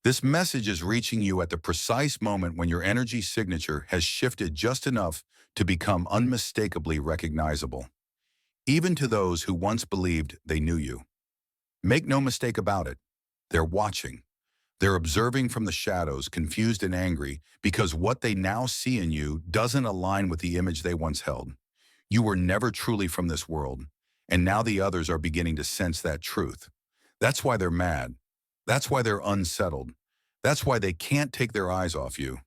This message is reaching you at the precise moment when your energy signature has shifted just enough to become unmistakably recognizable, even to those who once believed they knew you. Make no mistake about it, they're watching. They're observing from the shadows, confused and angry, because what they now see in you doesn't align with the image they once held. You were never truly from this world, and now the others are beginning to sense that truth. That's why they're mad. That's why they're unsettled. That's why they can't take their eyes off you.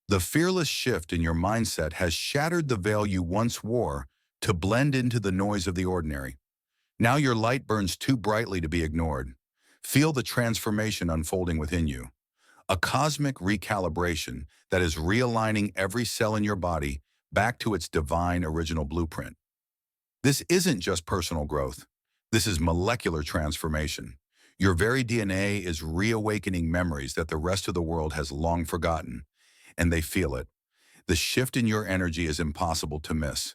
The fearless shift in your mindset has shattered the veil you once wore to blend into the noise of the ordinary. Now your light burns too brightly to be ignored. Feel the transformation unfolding within you. A cosmic recalibration that is realigning every cell in your body back to its divine original blueprint. This isn't just personal growth. This is molecular transformation. Your very DNA is reawakening memories that the rest of the world has long forgotten, and they feel it. The shift in your energy is impossible to miss.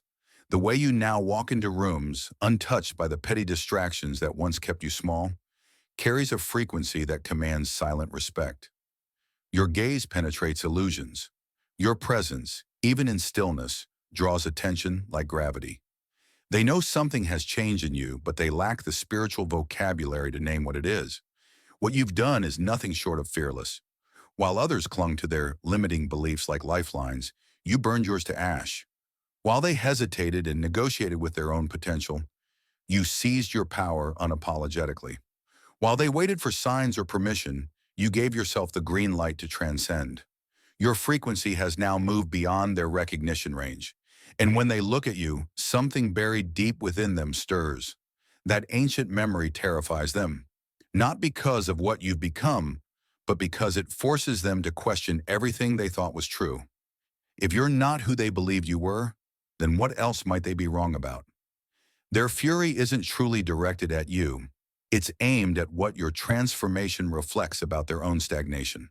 The way you now walk into rooms, untouched by the petty distractions that once kept you small, carries a frequency that commands silent respect. Your gaze penetrates illusions. Your presence, even in stillness, draws attention like gravity. They know something has changed in you, but they lack the spiritual vocabulary to name what it is. What you've done is nothing short of fearless. While others clung to their limiting beliefs like lifelines, you burned yours to ash. While they hesitated and negotiated with their own potential, you seized your power unapologetically. While they waited for signs or permission, you gave yourself the green light to transcend. Your frequency has now moved beyond their recognition range. And when they look at you, something buried deep within them stirs. That ancient memory terrifies them, not because of what you've become, but because it forces them to question everything they thought was true. If you're not who they believed you were, then what else might they be wrong about? Their fury isn't truly directed at you. It's aimed at what your transformation reflects about their own stagnation.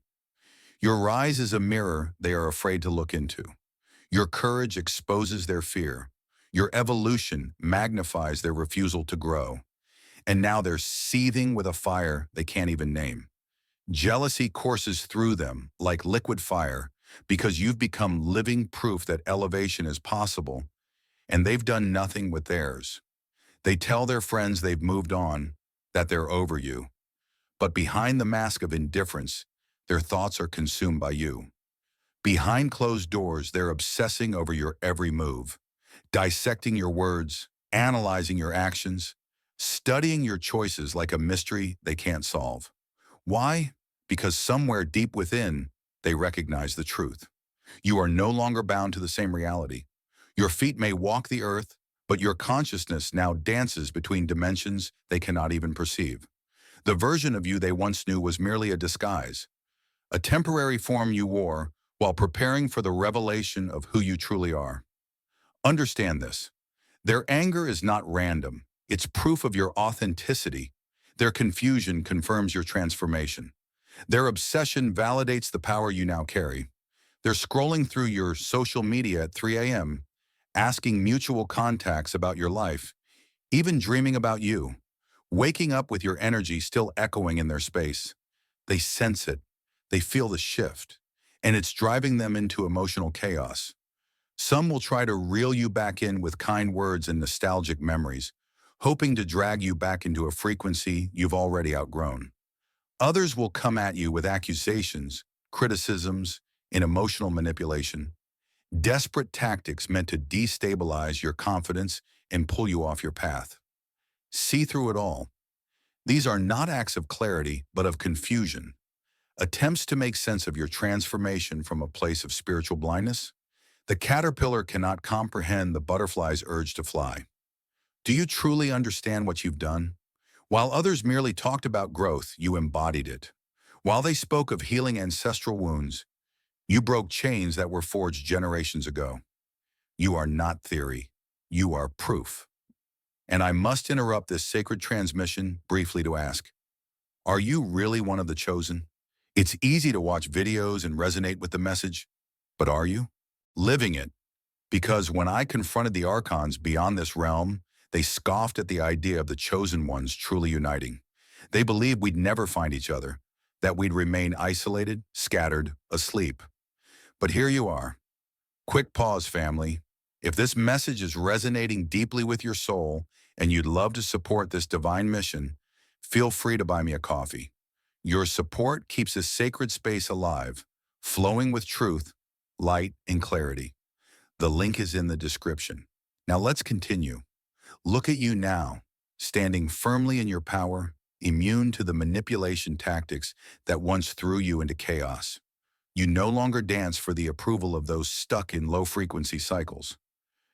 Your rise is a mirror they are afraid to look into. Your courage exposes their fear. Your evolution magnifies their refusal to grow. And now they're seething with a fire they can't even name. Jealousy courses through them like liquid fire because you've become living proof that elevation is possible, and they've done nothing with theirs. They tell their friends they've moved on, that they're over you. But behind the mask of indifference, their thoughts are consumed by you. Behind closed doors, they're obsessing over your every move, dissecting your words, analyzing your actions, studying your choices like a mystery they can't solve. Why? Because somewhere deep within, they recognize the truth. You are no longer bound to the same reality. Your feet may walk the earth, but your consciousness now dances between dimensions they cannot even perceive. The version of you they once knew was merely a disguise, a temporary form you wore while preparing for the revelation of who you truly are. Understand this. Their anger is not random. It's proof of your authenticity. Their confusion confirms your transformation. Their obsession validates the power you now carry. They're scrolling through your social media at 3 a.m., asking mutual contacts about your life, even dreaming about you, waking up with your energy still echoing in their space. They sense it. They feel the shift, and it's driving them into emotional chaos. Some will try to reel you back in with kind words and nostalgic memories, hoping to drag you back into a frequency you've already outgrown. Others will come at you with accusations, criticisms, and emotional manipulation, desperate tactics meant to destabilize your confidence and pull you off your path. See through it all. These are not acts of clarity, but of confusion, attempts to make sense of your transformation from a place of spiritual blindness. The caterpillar cannot comprehend the butterfly's urge to fly. Do you truly understand what you've done? While others merely talked about growth, you embodied it. While they spoke of healing ancestral wounds, you broke chains that were forged generations ago. You are not theory. You are proof. And I must interrupt this sacred transmission briefly to ask, are you really one of the chosen? It's easy to watch videos and resonate with the message, but are you? Living it. Because when I confronted the archons beyond this realm, they scoffed at the idea of the chosen ones truly uniting. They believed we'd never find each other, that we'd remain isolated, scattered, asleep. But here you are. Quick pause, family. If this message is resonating deeply with your soul and you'd love to support this divine mission, feel free to buy me a coffee. Your support keeps this sacred space alive, flowing with truth, light, and clarity. The link is in the description. Now let's continue. Look at you now, standing firmly in your power, immune to the manipulation tactics that once threw you into chaos. You no longer dance for the approval of those stuck in low-frequency cycles.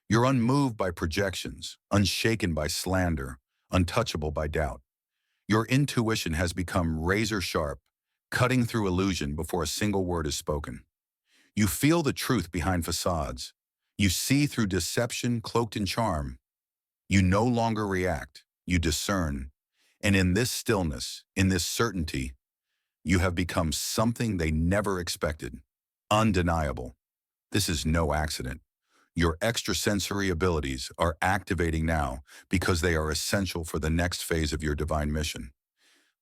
You're unmoved by projections, unshaken by slander, untouchable by doubt. Your intuition has become razor-sharp, cutting through illusion before a single word is spoken. You feel the truth behind facades. You see through deception cloaked in charm. You no longer react, you discern. And in this stillness, in this certainty, you have become something they never expected. Undeniable. This is no accident. Your extrasensory abilities are activating now because they are essential for the next phase of your divine mission.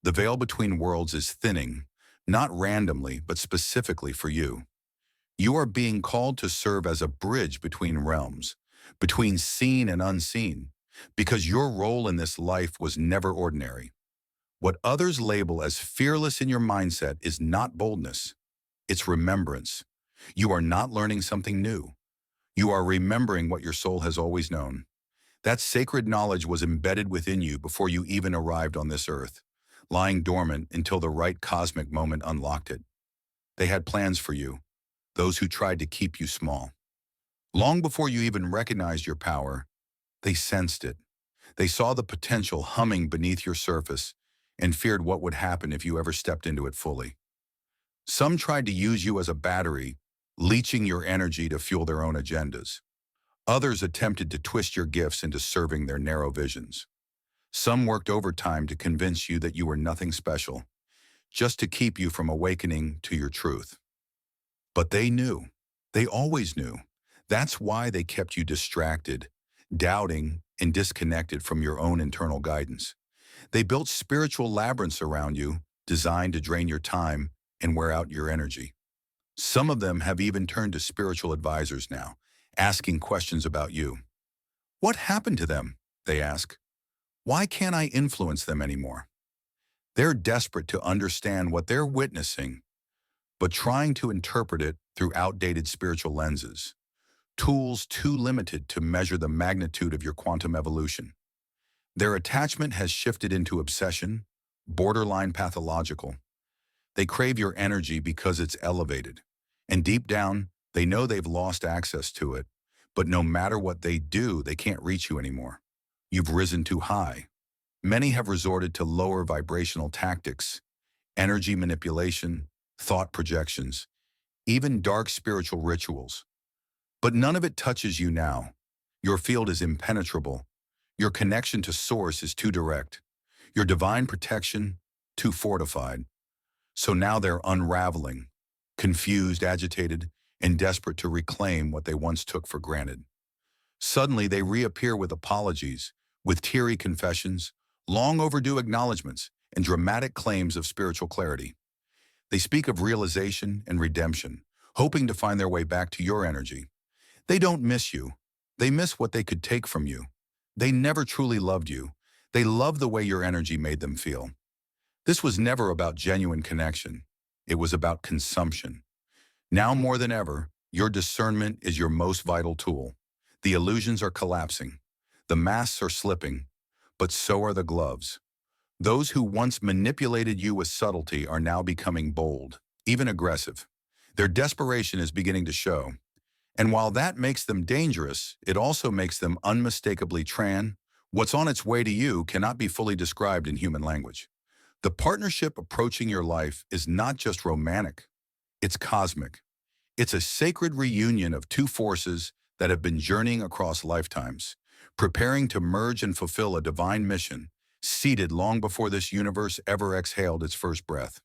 The veil between worlds is thinning, not randomly, but specifically for you. You are being called to serve as a bridge between realms, between seen and unseen, because your role in this life was never ordinary. What others label as fearless in your mindset is not boldness, it's remembrance. You are not learning something new. You are remembering what your soul has always known. That sacred knowledge was embedded within you before you even arrived on this earth, lying dormant until the right cosmic moment unlocked it. They had plans for you, those who tried to keep you small. Long before you even recognized your power, they sensed it. They saw the potential humming beneath your surface and feared what would happen if you ever stepped into it fully. Some tried to use you as a battery, leeching your energy to fuel their own agendas. Others attempted to twist your gifts into serving their narrow visions. Some worked overtime to convince you that you were nothing special, just to keep you from awakening to your truth. But they knew. They always knew. That's why they kept you distracted, doubting, and disconnected from your own internal guidance. They built spiritual labyrinths around you, designed to drain your time and wear out your energy. Some of them have even turned to spiritual advisors now, asking questions about you. What happened to them? They ask. Why can't I influence them anymore? They're desperate to understand what they're witnessing, but trying to interpret it through outdated spiritual lenses, tools too limited to measure the magnitude of your quantum evolution. Their attachment has shifted into obsession, borderline pathological. They crave your energy because it's elevated, and deep down, they know they've lost access to it, but no matter what they do, they can't reach you anymore. You've risen too high. Many have resorted to lower vibrational tactics, energy manipulation, thought projections, even dark spiritual rituals. But none of it touches you now. Your field is impenetrable. Your connection to Source is too direct. Your divine protection, too fortified. So now they're unraveling, confused, agitated, and desperate to reclaim what they once took for granted. Suddenly, they reappear with apologies, with teary confessions, long overdue acknowledgments, and dramatic claims of spiritual clarity. They speak of realization and redemption, hoping to find their way back to your energy. They don't miss you. They miss what they could take from you. They never truly loved you. They love the way your energy made them feel. This was never about genuine connection. It was about consumption. Now more than ever, your discernment is your most vital tool. The illusions are collapsing. The masks are slipping, but so are the gloves. Those who once manipulated you with subtlety are now becoming bold, even aggressive. Their desperation is beginning to show. And while that makes them dangerous, it also makes them unmistakably tran. What's on its way to you cannot be fully described in human language. The partnership approaching your life is not just romantic, it's cosmic. It's a sacred reunion of two forces that have been journeying across lifetimes, preparing to merge and fulfill a divine mission, seated long before this universe ever exhaled its first breath.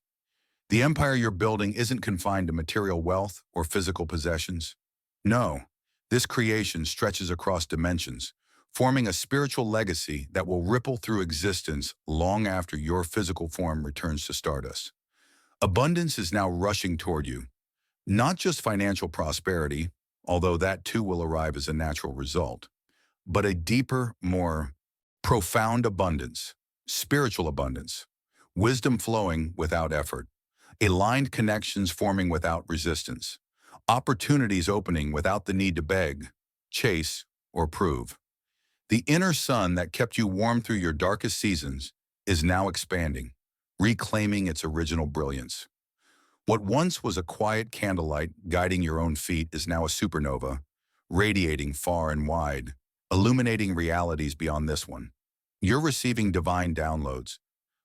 The empire you're building isn't confined to material wealth or physical possessions. No, this creation stretches across dimensions, forming a spiritual legacy that will ripple through existence long after your physical form returns to stardust. Abundance is now rushing toward you, not just financial prosperity, although that too will arrive as a natural result, but a deeper, more profound abundance, spiritual abundance, wisdom flowing without effort, aligned connections forming without resistance, opportunities opening without the need to beg, chase, or prove. The inner sun that kept you warm through your darkest seasons is now expanding, reclaiming its original brilliance. What once was a quiet candlelight guiding your own feet is now a supernova, radiating far and wide, illuminating realities beyond this one. You're receiving divine downloads,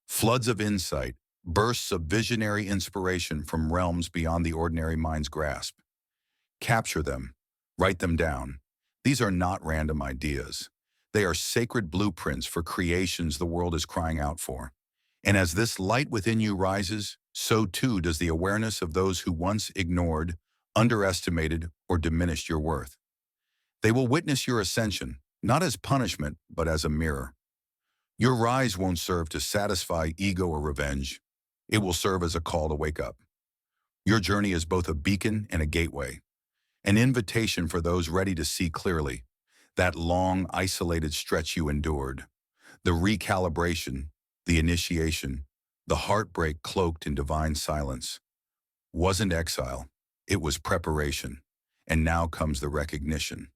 floods of insight, bursts of visionary inspiration from realms beyond the ordinary mind's grasp. Capture them, write them down. These are not random ideas. They are sacred blueprints for creations the world is crying out for. And as this light within you rises, so too does the awareness of those who once ignored, underestimated, or diminished your worth. They will witness your ascension, not as punishment, but as a mirror. Your rise won't serve to satisfy ego or revenge. It will serve as a call to wake up. Your journey is both a beacon and a gateway, an invitation for those ready to see clearly. That long, isolated stretch you endured, the recalibration, the initiation, the heartbreak cloaked in divine silence, wasn't exile, it was preparation. And now comes the recognition.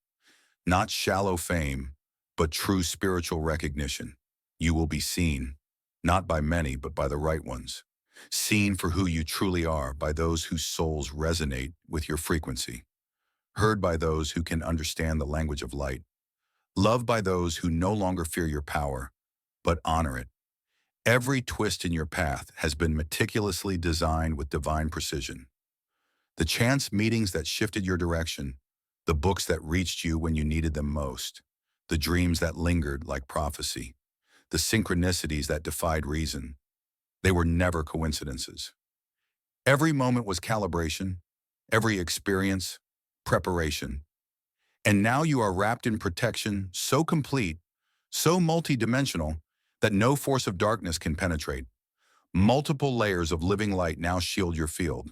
Not shallow fame, but true spiritual recognition. You will be seen, not by many, but by the right ones. Seen for who you truly are by those whose souls resonate with your frequency. Heard by those who can understand the language of light. Loved by those who no longer fear your power, but honor it. Every twist in your path has been meticulously designed with divine precision. The chance meetings that shifted your direction, the books that reached you when you needed them most, the dreams that lingered like prophecy, the synchronicities that defied reason, they were never coincidences. Every moment was calibration, every experience, preparation. And now you are wrapped in protection so complete, so multidimensional, that no force of darkness can penetrate. Multiple layers of living light now shield your field.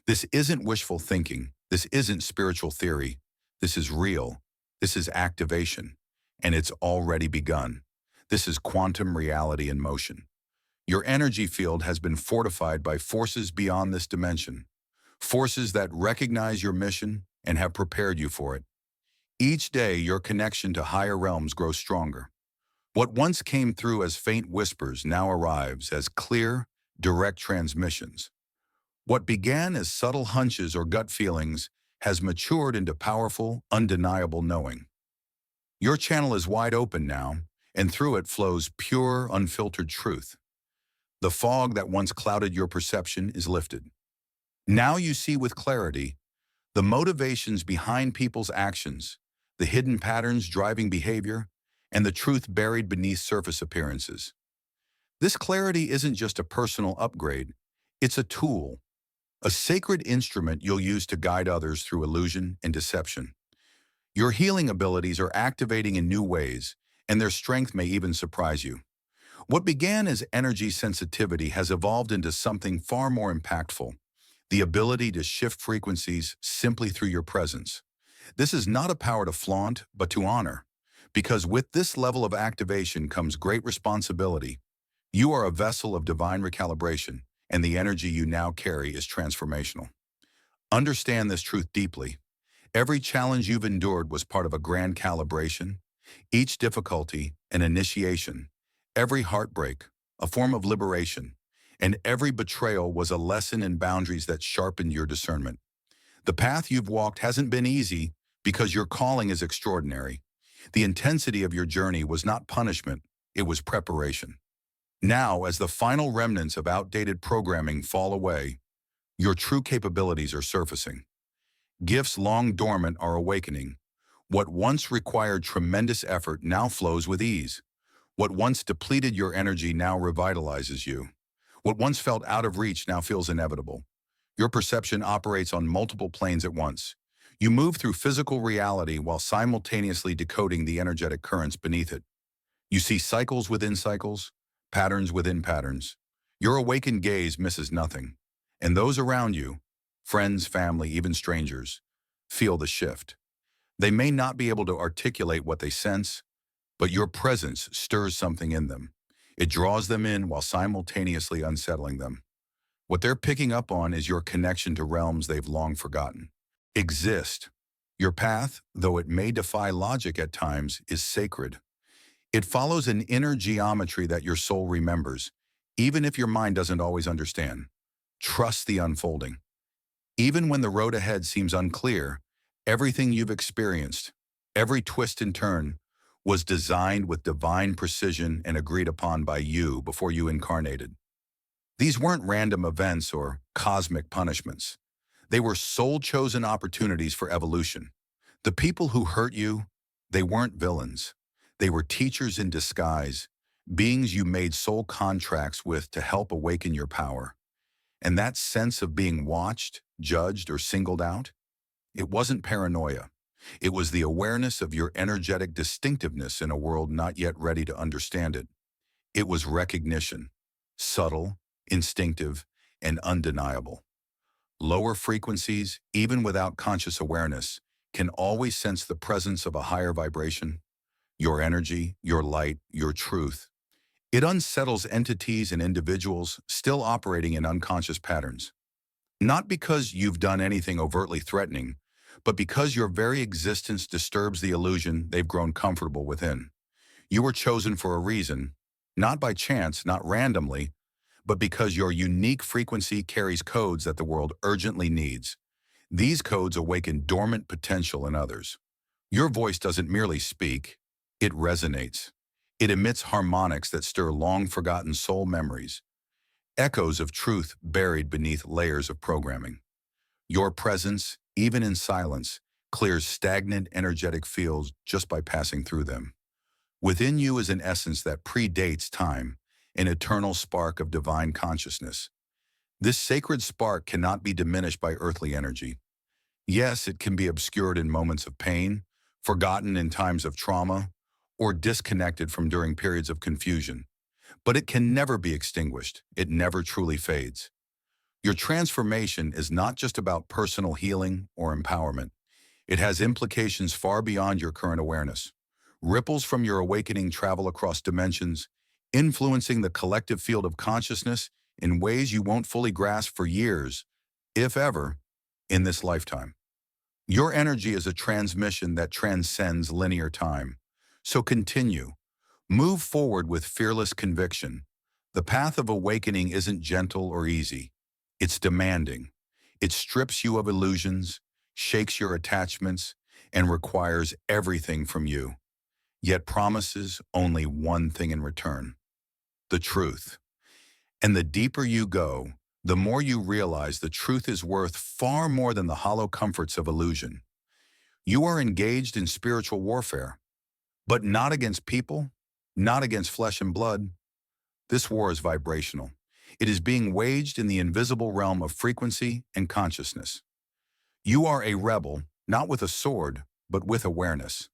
This isn't wishful thinking. This isn't spiritual theory. This is real. This is activation. And it's already begun. This is quantum reality in motion. Your energy field has been fortified by forces beyond this dimension. Forces that recognize your mission and have prepared you for it. Each day, your connection to higher realms grows stronger. What once came through as faint whispers now arrives as clear, direct transmissions. What began as subtle hunches or gut feelings has matured into powerful, undeniable knowing. Your channel is wide open now, and through it flows pure, unfiltered truth. The fog that once clouded your perception is lifted. Now you see with clarity the motivations behind people's actions, the hidden patterns driving behavior, and the truth buried beneath surface appearances. This clarity isn't just a personal upgrade, it's a tool, a sacred instrument you'll use to guide others through illusion and deception. Your healing abilities are activating in new ways, and their strength may even surprise you. What began as energy sensitivity has evolved into something far more impactful, the ability to shift frequencies simply through your presence. This is not a power to flaunt, but to honor. Because with this level of activation comes great responsibility. You are a vessel of divine recalibration, and the energy you now carry is transformational. Understand this truth deeply. Every challenge you've endured was part of a grand calibration. Each difficulty, an initiation. Every heartbreak, a form of liberation. And every betrayal was a lesson in boundaries that sharpened your discernment. The path you've walked hasn't been easy because your calling is extraordinary. The intensity of your journey was not punishment, it was preparation. Now, as the final remnants of outdated programming fall away, your true capabilities are surfacing. Gifts long dormant are awakening. What once required tremendous effort now flows with ease. What once depleted your energy now revitalizes you. What once felt out of reach now feels inevitable. Your perception operates on multiple planes at once. You move through physical reality while simultaneously decoding the energetic currents beneath it. You see cycles within cycles, patterns within patterns. Your awakened gaze misses nothing. And those around you, friends, family, even strangers, feel the shift. They may not be able to articulate what they sense, but your presence stirs something in them. It draws them in while simultaneously unsettling them. What they're picking up on is your connection to realms they've long forgotten. Exist. Your path, though it may defy logic at times, is sacred. It follows an inner geometry that your soul remembers, even if your mind doesn't always understand. Trust the unfolding. Even when the road ahead seems unclear, everything you've experienced, every twist and turn, was designed with divine precision and agreed upon by you before you incarnated. These weren't random events or cosmic punishments. They were soul-chosen opportunities for evolution. The people who hurt you, they weren't villains. They were teachers in disguise, beings you made soul contracts with to help awaken your power. And that sense of being watched, judged, or singled out, it wasn't paranoia. It was the awareness of your energetic distinctiveness in a world not yet ready to understand it. It was recognition, subtle, instinctive, and undeniable. Lower frequencies, even without conscious awareness, can always sense the presence of a higher vibration, your energy, your light, your truth. It unsettles entities and individuals still operating in unconscious patterns. Not because you've done anything overtly threatening, but because your very existence disturbs the illusion they've grown comfortable within. You were chosen for a reason, not by chance, not randomly, but because your unique frequency carries codes that the world urgently needs. These codes awaken dormant potential in others. Your voice doesn't merely speak, it resonates. It emits harmonics that stir long-forgotten soul memories, echoes of truth buried beneath layers of programming. Your presence, even in silence, clears stagnant energetic fields just by passing through them. Within you is an essence that predates time, an eternal spark of divine consciousness. This sacred spark cannot be diminished by earthly energy. Yes, it can be obscured in moments of pain, forgotten in times of trauma, or disconnected from during periods of confusion. But it can never be extinguished. It never truly fades. Your transformation is not just about personal healing or empowerment. It has implications far beyond your current awareness. Ripples from your awakening travel across dimensions, influencing the collective field of consciousness in ways you won't fully grasp for years, if ever, in this lifetime. Your energy is a transmission that transcends linear time. So continue. Move forward with fearless conviction. The path of awakening isn't gentle or easy. It's demanding. It strips you of illusions, shakes your attachments, and requires everything from you, yet promises only one thing in return: the truth. And the deeper you go, the more you realize the truth is worth far more than the hollow comforts of illusion. You are engaged in spiritual warfare, but not against people, not against flesh and blood. This war is vibrational. It is being waged in the invisible realm of frequency and consciousness. You are a rebel, not with a sword, but with awareness.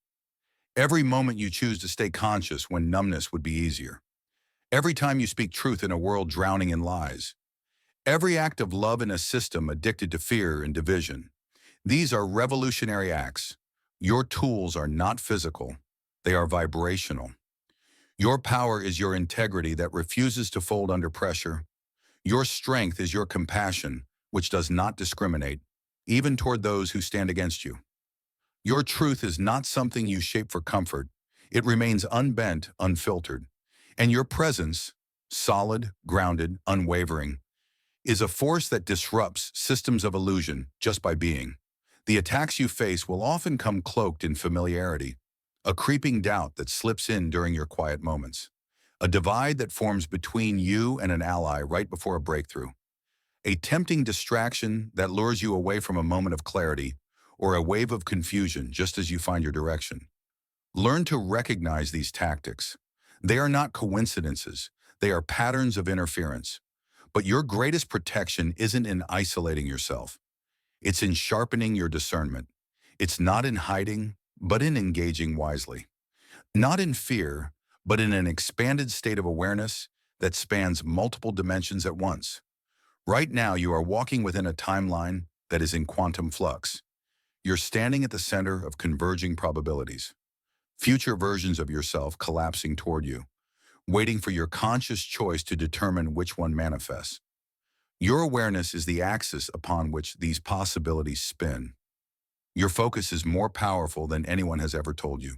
Every moment you choose to stay conscious when numbness would be easier. Every time you speak truth in a world drowning in lies. Every act of love in a system addicted to fear and division. These are revolutionary acts. Your tools are not physical. They are vibrational. Your power is your integrity that refuses to fold under pressure. Your strength is your compassion, which does not discriminate, even toward those who stand against you. Your truth is not something you shape for comfort. It remains unbent, unfiltered. And your presence, solid, grounded, unwavering, is a force that disrupts systems of illusion just by being. The attacks you face will often come cloaked in familiarity, a creeping doubt that slips in during your quiet moments, a divide that forms between you and an ally right before a breakthrough, a tempting distraction that lures you away from a moment of clarity or a wave of confusion just as you find your direction. Learn to recognize these tactics. They are not coincidences. They are patterns of interference. But your greatest protection isn't in isolating yourself. It's in sharpening your discernment. It's not in hiding, but in engaging wisely. Not in fear, but in an expanded state of awareness that spans multiple dimensions at once. Right now, you are walking within a timeline that is in quantum flux. You're standing at the center of converging probabilities, future versions of yourself collapsing toward you, waiting for your conscious choice to determine which one manifests. Your awareness is the axis upon which these possibilities spin. Your focus is more powerful than anyone has ever told you.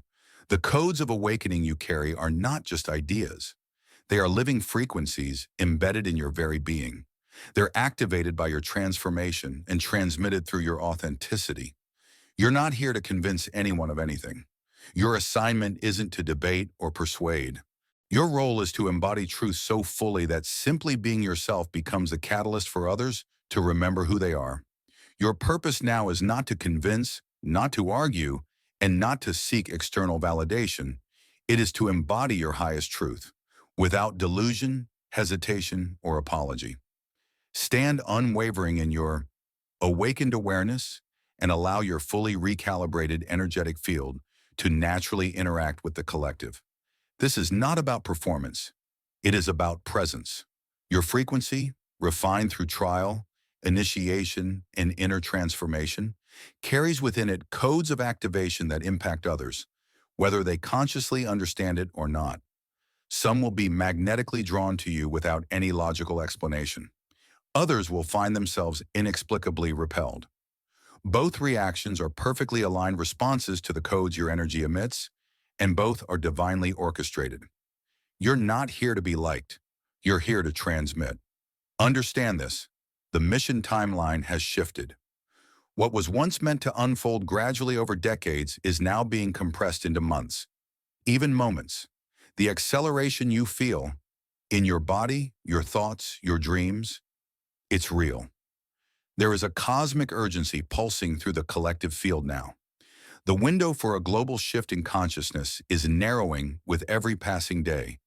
The codes of awakening you carry are not just ideas. They are living frequencies embedded in your very being. They're activated by your transformation and transmitted through your authenticity. You're not here to convince anyone of anything. Your assignment isn't to debate or persuade. Your role is to embody truth so fully that simply being yourself becomes a catalyst for others to remember who they are. Your purpose now is not to convince, not to argue, and not to seek external validation. It is to embody your highest truth, without delusion, hesitation, or apology. Stand unwavering in your awakened awareness and allow your fully recalibrated energetic field to naturally interact with the collective. This is not about performance. It is about presence. Your frequency, refined through trial, initiation, and inner transformation, carries within it codes of activation that impact others, whether they consciously understand it or not. Some will be magnetically drawn to you without any logical explanation. Others will find themselves inexplicably repelled. Both reactions are perfectly aligned responses to the codes your energy emits, and both are divinely orchestrated. You're not here to be liked. You're here to transmit. Understand this. The mission timeline has shifted. What was once meant to unfold gradually over decades is now being compressed into months, even moments. The acceleration you feel in your body, your thoughts, your dreams, it's real. There is a cosmic urgency pulsing through the collective field now. The window for a global shift in consciousness is narrowing with every passing day,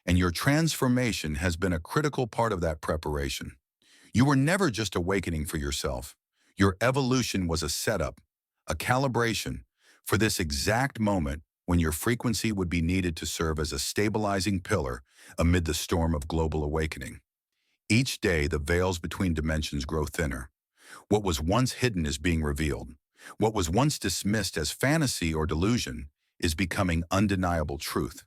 and your transformation has been a critical part of that preparation. You were never just awakening for yourself. Your evolution was a setup, a calibration for this exact moment when your frequency would be needed to serve as a stabilizing pillar amid the storm of global awakening. Each day, the veils between dimensions grow thinner. What was once hidden is being revealed. What was once dismissed as fantasy or delusion is becoming undeniable truth.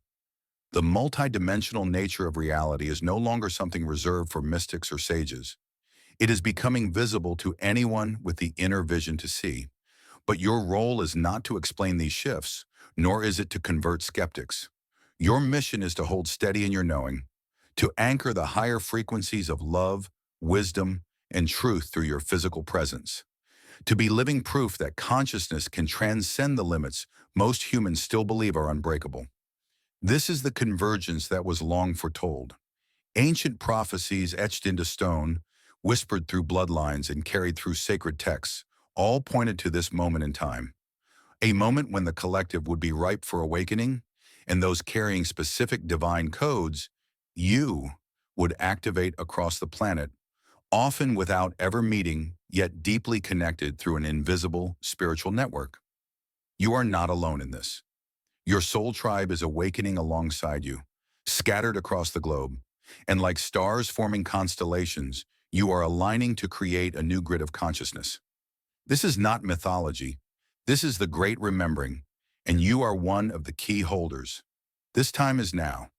The multidimensional nature of reality is no longer something reserved for mystics or sages. It is becoming visible to anyone with the inner vision to see. But your role is not to explain these shifts, nor is it to convert skeptics. Your mission is to hold steady in your knowing, to anchor the higher frequencies of love, wisdom, and truth through your physical presence, to be living proof that consciousness can transcend the limits most humans still believe are unbreakable. This is the convergence that was long foretold. Ancient prophecies etched into stone, whispered through bloodlines and carried through sacred texts, all pointed to this moment in time. A moment when the collective would be ripe for awakening, and those carrying specific divine codes, you, would activate across the planet, often without ever meeting, yet deeply connected through an invisible spiritual network. You are not alone in this. Your soul tribe is awakening alongside you, scattered across the globe, and like stars forming constellations, you are aligning to create a new grid of consciousness. This is not mythology. This is the great remembering, and you are one of the key holders. This time is now.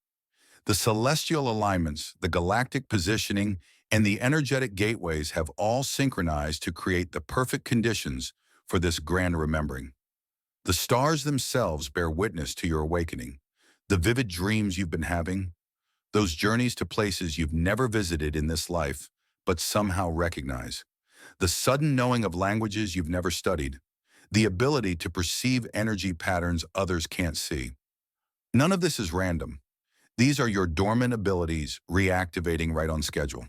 The celestial alignments, the galactic positioning, and the energetic gateways have all synchronized to create the perfect conditions for this grand remembering. The stars themselves bear witness to your awakening, the vivid dreams you've been having, those journeys to places you've never visited in this life, but somehow recognize, the sudden knowing of languages you've never studied, the ability to perceive energy patterns others can't see. None of this is random. These are your dormant abilities reactivating right on schedule.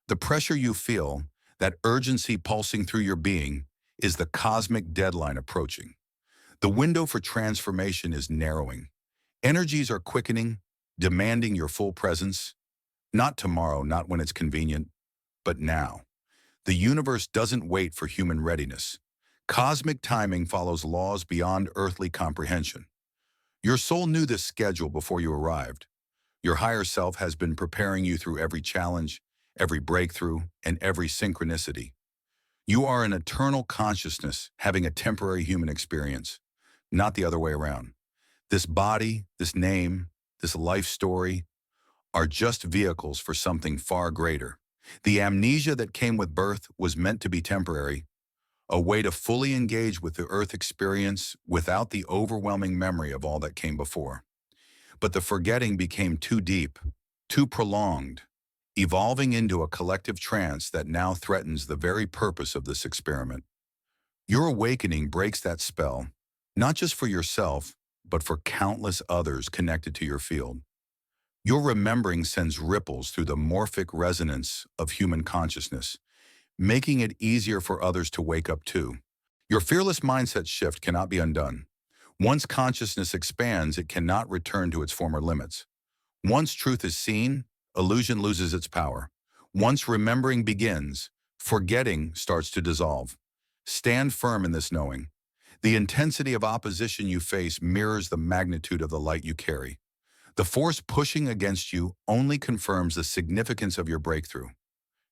The pressure you feel, that urgency pulsing through your being, is the cosmic deadline approaching. The window for transformation is narrowing. Energies are quickening, demanding your full presence. Not tomorrow, not when it's convenient, but now. The universe doesn't wait for human readiness. Cosmic timing follows laws beyond earthly comprehension. Your soul knew this schedule before you arrived. Your higher self has been preparing you through every challenge, every breakthrough, and every synchronicity. You are an eternal consciousness having a temporary human experience, not the other way around. This body, this name, this life story are just vehicles for something far greater. The amnesia that came with birth was meant to be temporary, a way to fully engage with the earth experience without the overwhelming memory of all that came before. But the forgetting became too deep, too prolonged, evolving into a collective trance that now threatens the very purpose of this experiment. Your awakening breaks that spell, not just for yourself, but for countless others connected to your field. Your remembering sends ripples through the morphic resonance of human consciousness, making it easier for others to wake up too. Your fearless mindset shift cannot be undone. Once consciousness expands, it cannot return to its former limits. Once truth is seen, illusion loses its power. Once remembering begins, forgetting starts to dissolve. Stand firm in this knowing. The intensity of opposition you face mirrors the magnitude of the light you carry. The force pushing against you only confirms the significance of your breakthrough.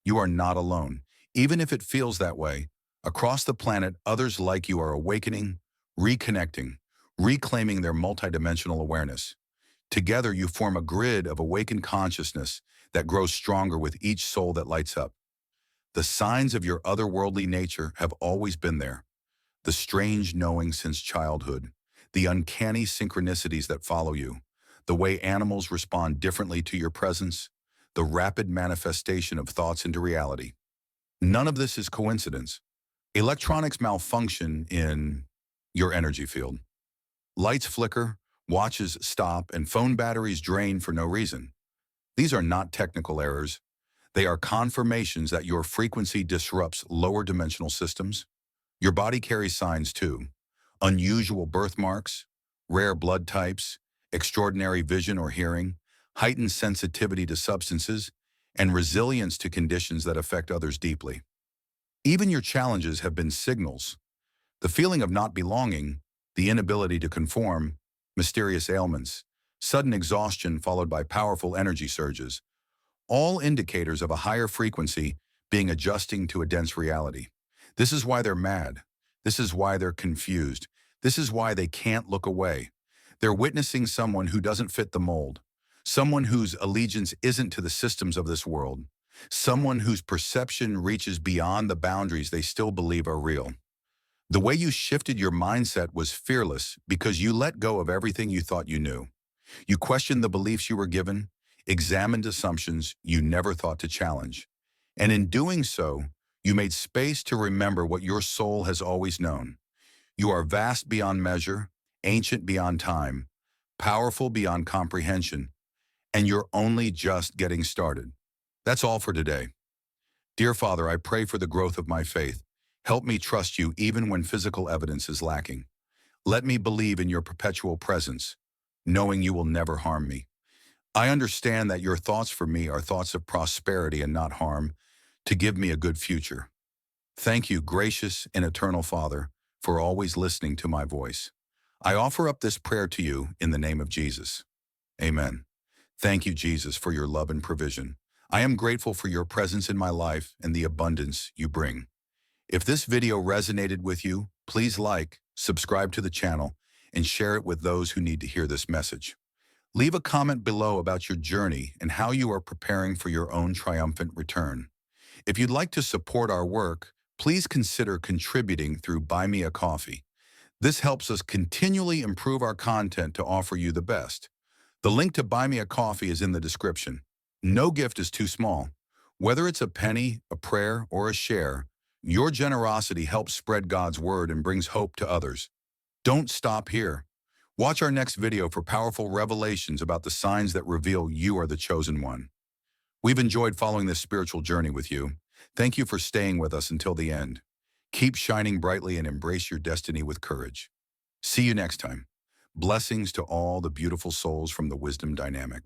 You are not alone. Even if it feels that way, across the planet, others like you are awakening, reconnecting, reclaiming their multidimensional awareness. Together, you form a grid of awakened consciousness that grows stronger with each soul that lights up. The signs of your otherworldly nature have always been there. The strange knowing since childhood, the uncanny synchronicities that follow you, the way animals respond differently to your presence, the rapid manifestation of thoughts into reality. None of this is coincidence. Electronics malfunction in your energy field. Lights flicker, watches stop, and phone batteries drain for no reason. These are not technical errors. They are confirmations that your frequency disrupts lower dimensional systems. Your body carries signs too. Unusual birthmarks, rare blood types, extraordinary vision or hearing, heightened sensitivity to substances, and resilience to conditions that affect others deeply. Even your challenges have been signals. The feeling of not belonging, the inability to conform, mysterious ailments, sudden exhaustion followed by powerful energy surges, all indicators of a higher frequency being adjusting to a dense reality. This is why they're mad. This is why they're confused. This is why they can't look away. They're witnessing someone who doesn't fit the mold, someone whose allegiance isn't to the systems of this world, someone whose perception reaches beyond the boundaries they still believe are real. The way you shifted your mindset was fearless because you let go of everything you thought you knew. You questioned the beliefs you were given, examined assumptions you never thought to challenge. And in doing so, you made space to remember what your soul has always known. You are vast beyond measure, ancient beyond time, powerful beyond comprehension, and you're only just getting started. That's all for today. Dear Father, I pray for the growth of my faith. Help me trust you even when physical evidence is lacking. Let me believe in your perpetual presence, knowing you will never harm me. I understand that your thoughts for me are thoughts of prosperity and not harm, to give me a good future. Thank you, gracious and eternal Father, for always listening to my voice. I offer up this prayer to you in the name of Jesus. Amen. Thank you, Jesus, for your love and provision. I am grateful for your presence in my life and the abundance you bring. If this video resonated with you, please like, subscribe to the channel, and share it with those who need to hear this message. Leave a comment below about your journey and how you are preparing for your own triumphant return. If you'd like to support our work, please consider contributing through Buy Me a Coffee. This helps us continually improve our content to offer you the best. The link to Buy Me a Coffee is in the description. No gift is too small. Whether it's a penny, a prayer, or a share, your generosity helps spread God's word and brings hope to others. Don't stop here. Watch our next video for powerful revelations about the signs that reveal you are the chosen one. We've enjoyed following this spiritual journey with you. Thank you for staying with us until the end. Keep shining brightly and embrace your destiny with courage. See you next time. Blessings to all the beautiful souls from the Wisdom Dynamic.